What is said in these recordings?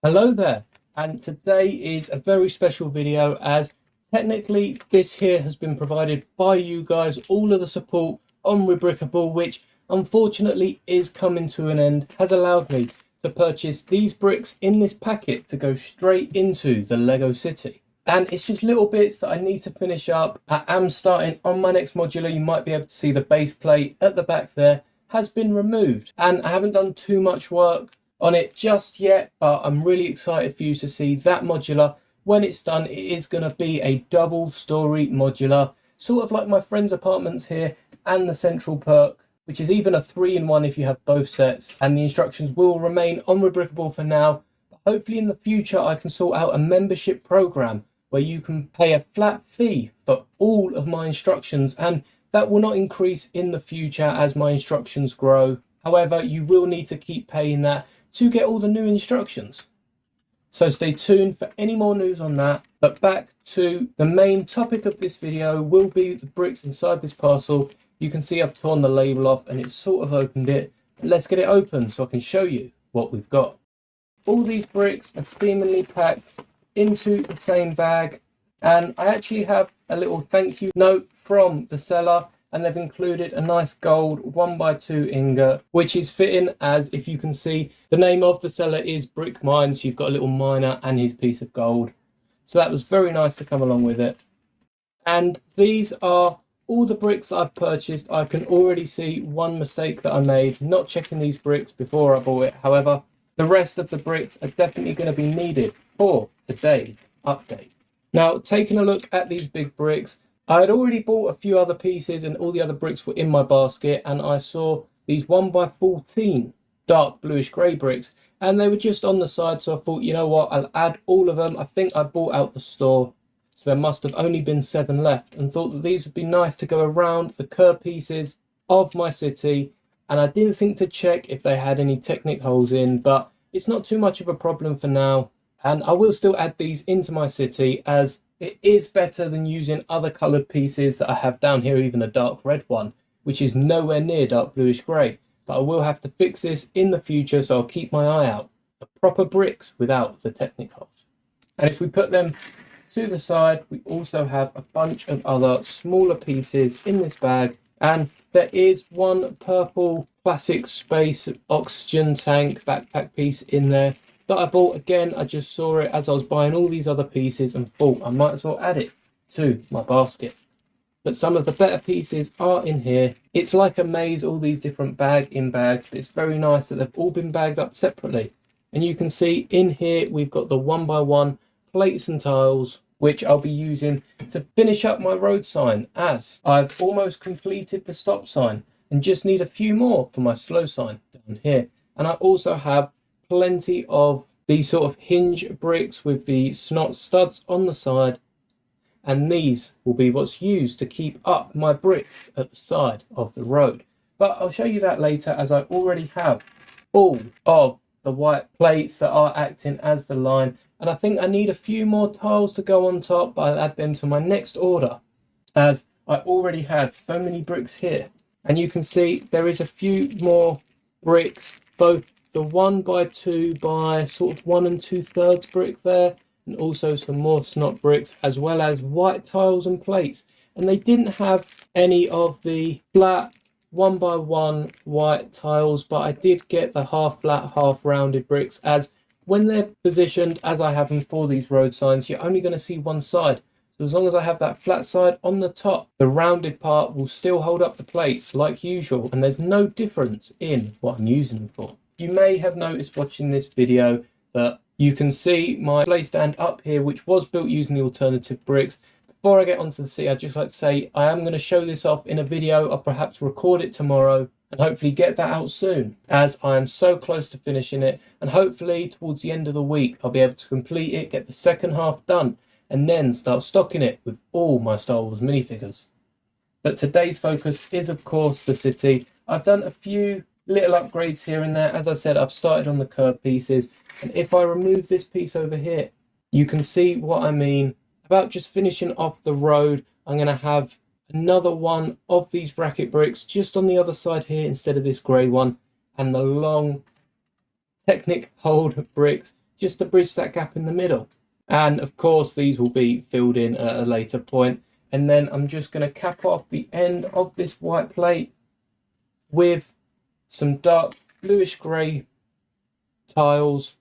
Hello there, and today is a very special video as technically this here has been provided by you guys, all of the support on Rebrickable, which unfortunately is coming to an end, has allowed me to purchase these bricks in this packet to go straight into the Lego City. And it's just little bits that I need to finish up. I am starting on my next modular. You might be able to see the base plate at the back there has been removed, and I haven't done too much work on it just yet, but I'm really excited for you to see that modular. When it's done, it is going to be a double story modular, sort of like my friend's apartments here and the central perk, which is even a 3-in-1 if you have both sets. And the instructions will remain on Rebrickable for now, but hopefully in the future I can sort out a membership program where you can pay a flat fee for all of my instructions, and that will not increase in the future as my instructions grow. However, you will need to keep paying that to get all the new instructions. So stay tuned for any more news on that. But back to the main topic of this video will be the bricks inside this parcel. You can see I've torn the label off and it's sort of opened it. But let's get it open so I can show you what we've got. All these bricks are steamingly packed into the same bag. And I actually have a little thank you note from the seller, and they've included a nice gold 1x2 ingot, which is fitting as, if you can see, the name of the seller is Brick Mine, so you've got a little miner and his piece of gold. So that was very nice to come along with it. And these are all the bricks that I've purchased. I can already see one mistake that I made, not checking these bricks before I bought it. However, the rest of the bricks are definitely going to be needed for today's update. Now, taking a look at these big bricks, I had already bought a few other pieces and all the other bricks were in my basket, and I saw these 1x14 dark bluish grey bricks and they were just on the side, so I thought, you know what, I'll add all of them. I think I bought out the store, so there must have only been 7 left, and thought that these would be nice to go around the curb pieces of my city. And I didn't think to check if they had any Technic holes in, but it's not too much of a problem for now, and I will still add these into my city as it is better than using other coloured pieces that I have down here, even a dark red one, which is nowhere near dark bluish grey. But I will have to fix this in the future, so I'll keep my eye out for proper bricks without the Technic holes. And if we put them to the side, we also have a bunch of other smaller pieces in this bag, and there is one purple classic space oxygen tank backpack piece in there that I bought. Again, I just saw it as I was buying all these other pieces and thought I might as well add it to my basket. But some of the better pieces are in here. It's like a maze, all these different bags, but it's very nice that they've all been bagged up separately. And you can see in here we've got the 1x1 plates and tiles, which I'll be using to finish up my road sign, as I've almost completed the stop sign and just need a few more for my slow sign down here. And I also have plenty of these sort of hinge bricks with the snot studs on the side, and these will be what's used to keep up my bricks at the side of the road. But I'll show you that later, as I already have all of the white plates that are acting as the line, and I think I need a few more tiles to go on top, but I'll add them to my next order as I already had so many bricks here. And you can see there is a few more bricks, both the 1x2 by sort of 1 2/3 brick there, and also some more snot bricks, as well as white tiles and plates. And they didn't have any of the flat 1x1 white tiles, but I did get the half flat, half rounded bricks, as when they're positioned as I have them for these road signs, you're only going to see one side. So as long as I have that flat side on the top, the rounded part will still hold up the plates like usual, and there's no difference in what I'm using them for. You may have noticed watching this video that you can see my play stand up here, which was built using the alternative bricks. Before I get onto the seat, I'd just like to say I am going to show this off in a video. I'll perhaps record it tomorrow and hopefully get that out soon, as I am so close to finishing it. And hopefully towards the end of the week, I'll be able to complete it, get the second half done, and then start stocking it with all my Star Wars minifigures. But today's focus is, of course, the city. I've done a few little upgrades here and there. As I said, I've started on the curb pieces, and if I remove this piece over here, you can see what I mean about just finishing off the road. I'm going to have another one of these bracket bricks just on the other side here instead of this grey one, and the long Technic hold bricks just to bridge that gap in the middle. And of course these will be filled in at a later point. And then I'm just going to cap off the end of this white plate with some dark bluish grey tiles,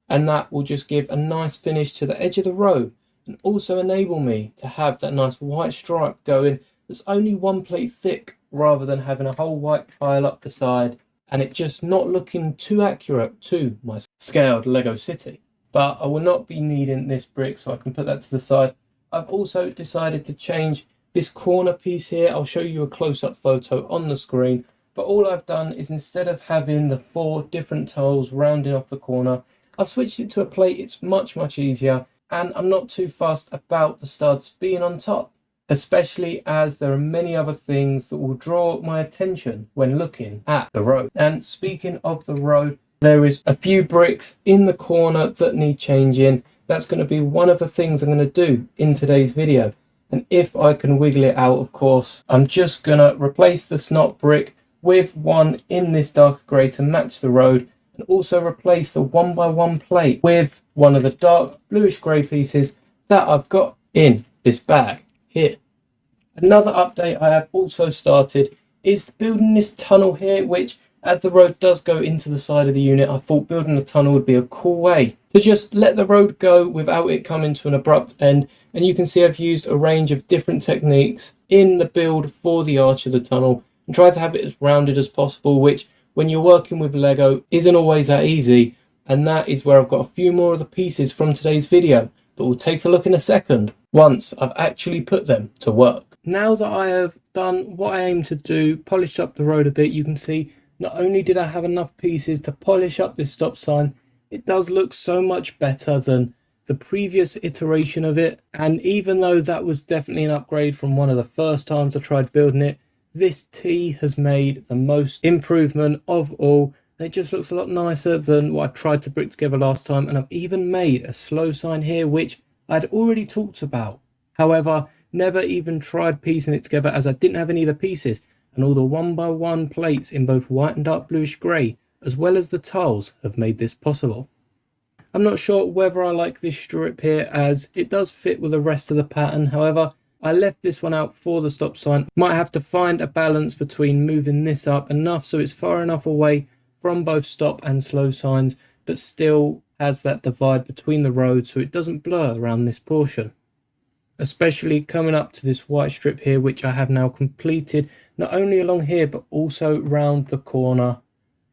and that will just give a nice finish to the edge of the road and also enable me to have that nice white stripe going that's only one plate thick, rather than having a whole white tile up the side and it just not looking too accurate to my scaled Lego city. But I will not be needing this brick, so I can put that to the side. I've also decided to change this corner piece here. I'll show you a close-up photo on the screen, but all I've done is, instead of having the 4 different tiles rounding off the corner, I've switched it to a plate. It's much easier, and I'm not too fussed about the studs being on top, especially as there are many other things that will draw my attention when looking at the road. And speaking of the road, there is a few bricks in the corner that need changing. That's going to be one of the things I'm going to do in today's video. And if I can wiggle it out, of course, I'm just going to replace the snot brick with one in this dark grey to match the road, and also replace the 1x1 plate with one of the dark bluish grey pieces that I've got in this bag here. Another update I have also started is building this tunnel here, which, as the road does go into the side of the unit, I thought building a tunnel would be a cool way to just let the road go without it coming to an abrupt end. And you can see I've used a range of different techniques in the build for the arch of the tunnel and try to have it as rounded as possible, which when you're working with Lego isn't always that easy. And that is where I've got a few more of the pieces from today's video, but we'll take a look in a second once I've actually put them to work. Now that I have done what I aim to do, polished up the road a bit, you can see not only did I have enough pieces to polish up this stop sign, it does look so much better than the previous iteration of it. And even though that was definitely an upgrade from one of the first times I tried building it, this T has made the most improvement of all, and it just looks a lot nicer than what I tried to brick together last time. And I've even made a slow sign here, which I'd already talked about. However, never even tried piecing it together, as I didn't have any of the pieces, and all the 1x1 plates in both white and dark bluish grey, as well as the tiles, have made this possible. I'm not sure whether I like this strip here, as it does fit with the rest of the pattern. However, I left this one out for the stop sign. Might have to find a balance between moving this up enough so it's far enough away from both stop and slow signs, but still has that divide between the roads so it doesn't blur around this portion. Especially coming up to this white strip here, which I have now completed, not only along here but also round the corner.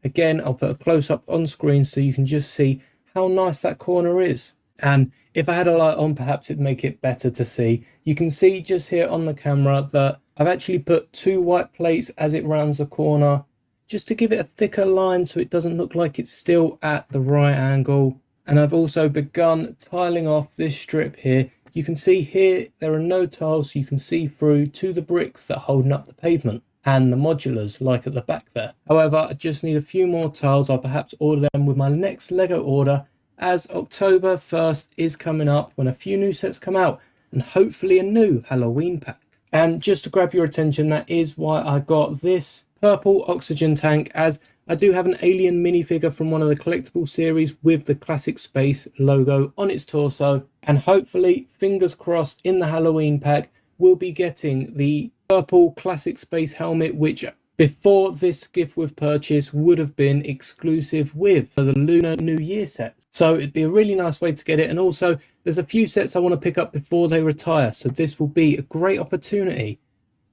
Again, I'll put a close-up on screen so you can just see how nice that corner is. And if I had a light on, perhaps it'd make it better to see. You can see just here on the camera that I've actually put 2 white plates as it rounds the corner, just to give it a thicker line so it doesn't look like it's still at the right angle. And I've also begun tiling off this strip here. You can see here there are no tiles, so you can see through to the bricks that are holding up the pavement and the modulars like at the back there. However, I just need a few more tiles. I'll perhaps order them with my next Lego order, as October 1st is coming up when a few new sets come out, and hopefully a new Halloween pack. And just to grab your attention, that is why I got this purple oxygen tank, as I do have an alien minifigure from one of the collectible series with the Classic Space logo on its torso, and hopefully, fingers crossed, in the Halloween pack we'll be getting the purple Classic Space helmet, which before this gift with purchase would have been exclusive with the Lunar New Year sets. So it'd be a really nice way to get it. And also there's a few sets I want to pick up before they retire, so this will be a great opportunity,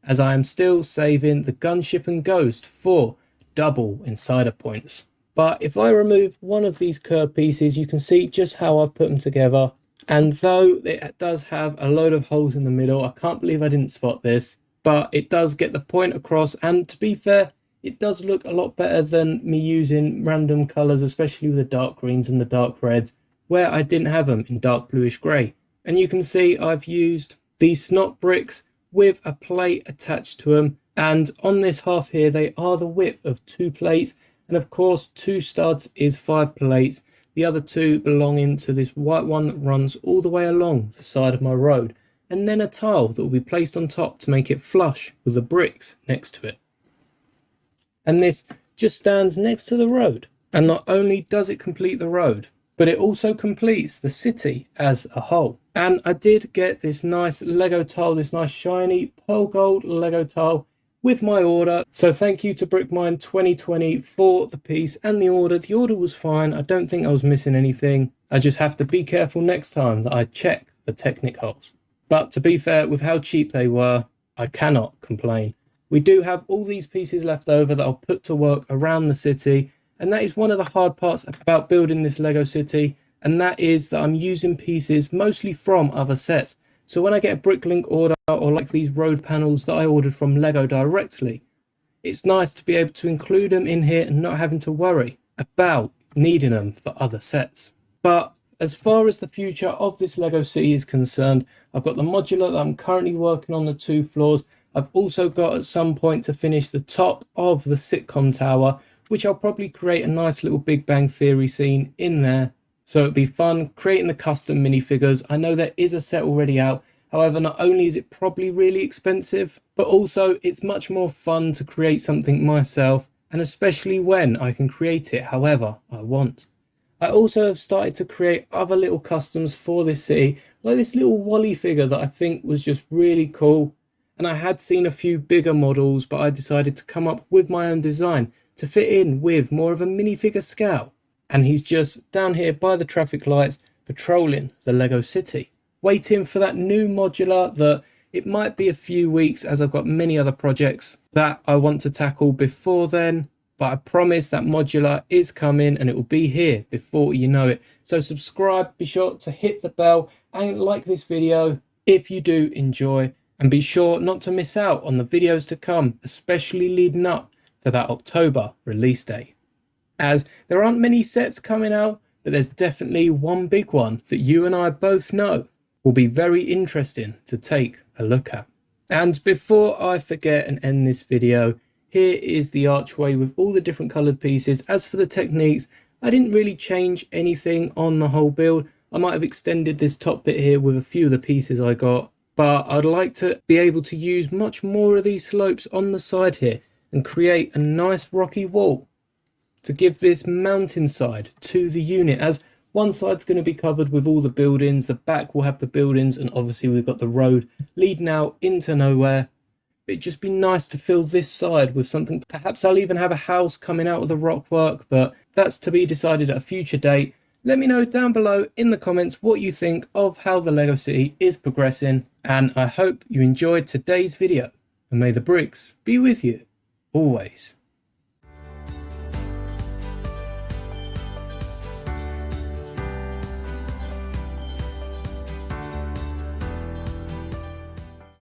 as I am still saving the Gunship and Ghost for double insider points. But if I remove one of these curved pieces, you can see just how I've put them together. And though it does have a load of holes in the middle, I can't believe I didn't spot this, but it does get the point across. And to be fair, it does look a lot better than me using random colours, especially with the dark greens and the dark reds, where I didn't have them in dark bluish grey. And you can see I've used these snot bricks with a plate attached to them, and on this half here they are the width of 2 plates, and of course 2 studs is 5 plates, the other 2 belonging to this white one that runs all the way along the side of my road, and then a tile that will be placed on top to make it flush with the bricks next to it. And this just stands next to the road, and not only does it complete the road, but it also completes the city as a whole. And I did get this nice Lego tile, this nice shiny pearl gold Lego tile with my order. So thank you to Brickmine 2020 for the piece and the order. The order was fine. I don't think I was missing anything. I just have to be careful next time that I check the Technic holes. But to be fair, with how cheap they were, I cannot complain. We do have all these pieces left over that I'll put to work around the city. And that is one of the hard parts about building this Lego city. And that is that I'm using pieces mostly from other sets. So when I get a Bricklink order or like these road panels that I ordered from Lego directly, it's nice to be able to include them in here and not having to worry about needing them for other sets. But as far as the future of this Lego city is concerned, I've got the modular that I'm currently working on the 2 floors. I've also got at some point to finish the top of the sitcom tower, which I'll probably create a nice little Big Bang Theory scene in there. So it'd be fun creating the custom minifigures. I know there is a set already out. However, not only is it probably really expensive, but also it's much more fun to create something myself, and especially when I can create it however I want. I also have started to create other little customs for this city, like this little Wally figure that I think was just really cool. And I had seen a few bigger models, but I decided to come up with my own design to fit in with more of a minifigure scale. And he's just down here by the traffic lights patrolling the Lego city, waiting for that new modular that it might be a few weeks, as I've got many other projects that I want to tackle before then. But I promise that modular is coming and it will be here before you know it. So subscribe, be sure to hit the bell and like this video if you do enjoy. And be sure not to miss out on the videos to come, especially leading up to that October release day. As there aren't many sets coming out, but there's definitely one big one that you and I both know will be very interesting to take a look at. And before I forget and end this video, here is the archway with all the different coloured pieces. As for the techniques, I didn't really change anything on the whole build. I might have extended this top bit here with a few of the pieces I got, but I'd like to be able to use much more of these slopes on the side here and create a nice rocky wall to give this mountainside to the unit, as one side's going to be covered with all the buildings, the back will have the buildings, and obviously we've got the road leading out into nowhere. It'd just be nice to fill this side with something. Perhaps I'll even have a house coming out of the rockwork, but that's to be decided at a future date. Let me know down below in the comments what you think of how the Lego City is progressing, and I hope you enjoyed today's video, and may the bricks be with you always.